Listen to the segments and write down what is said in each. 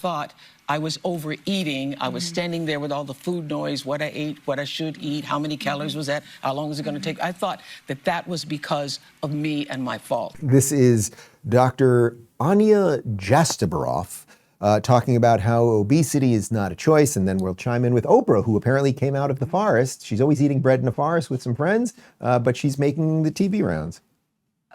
thought I was overeating. I was standing there with all the food noise, what I ate, what I should eat, how many calories was that, how long was it going to take. I thought that that was because of me and my fault. This is Dr. Ania Jastreboff talking about how obesity is not a choice, and then we'll chime in with Oprah, who apparently came out of the forest. She's always eating bread in the forest with some friends, but she's making the TV rounds.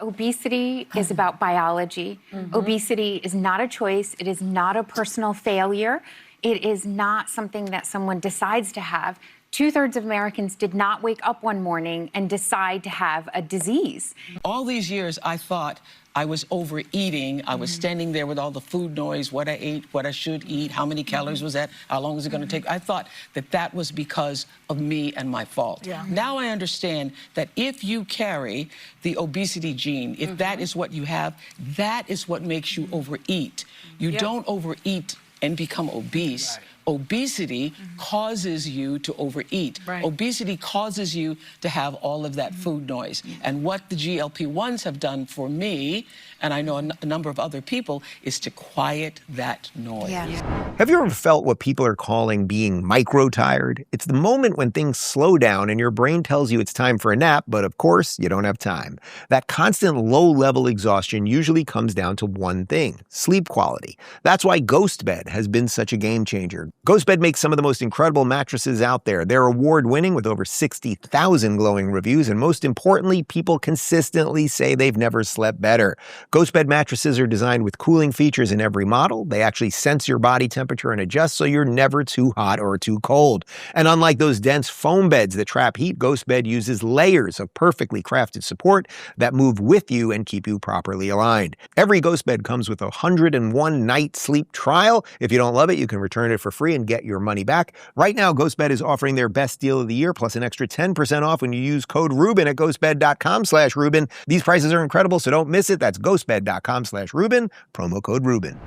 Obesity is about biology. Obesity is not a choice. It is not a personal failure. It is not something that someone decides to have. 2/3 of Americans did not wake up one morning and decide to have a disease. All these years, I thought I was overeating. I was standing there with all the food noise, what I ate, what I should eat, how many calories was that, how long was it going to take. I thought that that was because of me and my fault. Now I understand that if you carry the obesity gene, if that is what you have, that is what makes you overeat. You don't overeat and become obese. Obesity causes you to overeat. Obesity causes you to have all of that food noise. And what the GLP-1s have done for me, and I know a number of other people, is to quiet that noise. Have you ever felt what people are calling being micro-tired? It's the moment when things slow down and your brain tells you it's time for a nap, but of course, you don't have time. That constant low-level exhaustion usually comes down to one thing: sleep quality. That's why Ghostbed has been such a game changer. Ghostbed makes some of the most incredible mattresses out there. They're award-winning with over 60,000 glowing reviews, and most importantly, people consistently say they've never slept better. Ghostbed mattresses are designed with cooling features in every model. They actually sense your body temperature and adjust so you're never too hot or too cold. And unlike those dense foam beds that trap heat, Ghostbed uses layers of perfectly crafted support that move with you and keep you properly aligned. Every Ghostbed comes with a 101-night sleep trial. If you don't love it, you can return it for free and get your money back. Right now, Ghostbed is offering their best deal of the year, plus an extra 10% off when you use code Rubin at ghostbed.com/Rubin. These prices are incredible, so don't miss it. That's ghostbed.com/Rubin, promo code Rubin.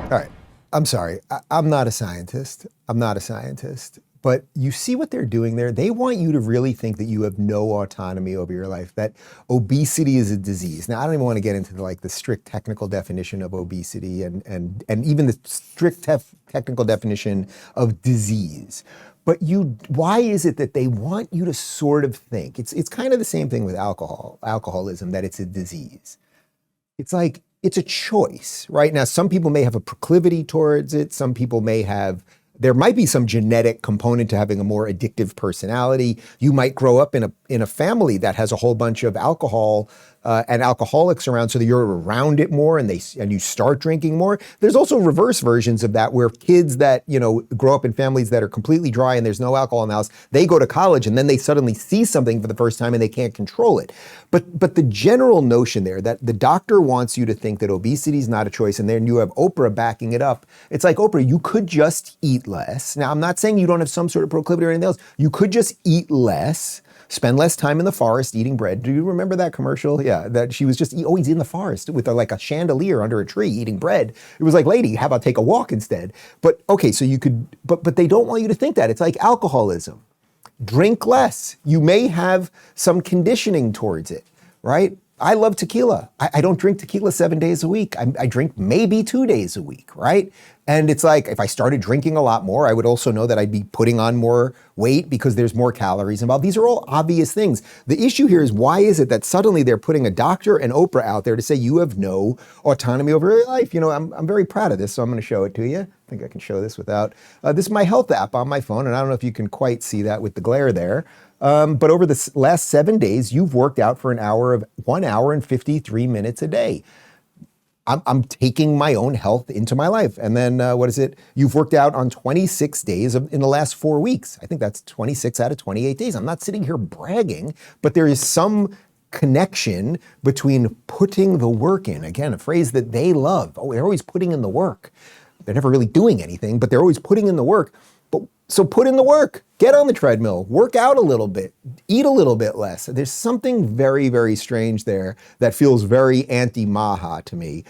All right. I'm sorry. I'm not a scientist. But you see what they're doing there? They want you to really think that you have no autonomy over your life, that obesity is a disease. Now, I don't even want to get into the strict technical definition of obesity and even the strict technical definition of disease. But why is it that they want you to sort of think? It's kind of the same thing with alcoholism, that it's a disease. It's like, it's a choice, right? Now, some people may have a proclivity towards it. Some people there might be some genetic component to having a more addictive personality. You might grow up in a family that has a whole bunch of alcohol and alcoholics around, so that you're around it more and you start drinking more. There's also reverse versions of that, where kids that grow up in families that are completely dry and there's no alcohol in the house, they go to college and then they suddenly see something for the first time and they can't control it. But the general notion there that the doctor wants you to think that obesity is not a choice, and then you have Oprah backing it up. It's like, Oprah, you could just eat less. Now, I'm not saying you don't have some sort of proclivity or anything else. You could just eat less. Spend less time in the forest eating bread. Do you remember that commercial? Yeah, that she was just always in the forest with a chandelier under a tree eating bread. It was like, lady, how about take a walk instead? But okay, so you could, but they don't want you to think that. It's like alcoholism. Drink less. You may have some conditioning towards it, right? I love tequila. I don't drink tequila 7 days a week. I drink maybe 2 days a week, right? And it's like, if I started drinking a lot more, I would also know that I'd be putting on more weight because there's more calories involved. These are all obvious things. The issue here is, why is it that suddenly they're putting a doctor and Oprah out there to say you have no autonomy over your life? I'm very proud of this, so I'm going to show it to you. I think I can show this without, this is my health app on my phone, and I don't know if you can quite see that with the glare there. But over the last 7 days, you've worked out for 1 hour and 53 minutes a day. I'm taking my own health into my life. And then you've worked out on 26 days in the last 4 weeks. I think that's 26 out of 28 days. I'm not sitting here bragging, but there is some connection between putting the work in. Again, a phrase that they love. Oh, they're always putting in the work. They're never really doing anything, but they're always putting in the work. So put in the work, get on the treadmill, work out a little bit, eat a little bit less. There's something very, very strange there that feels very anti-Maha to me.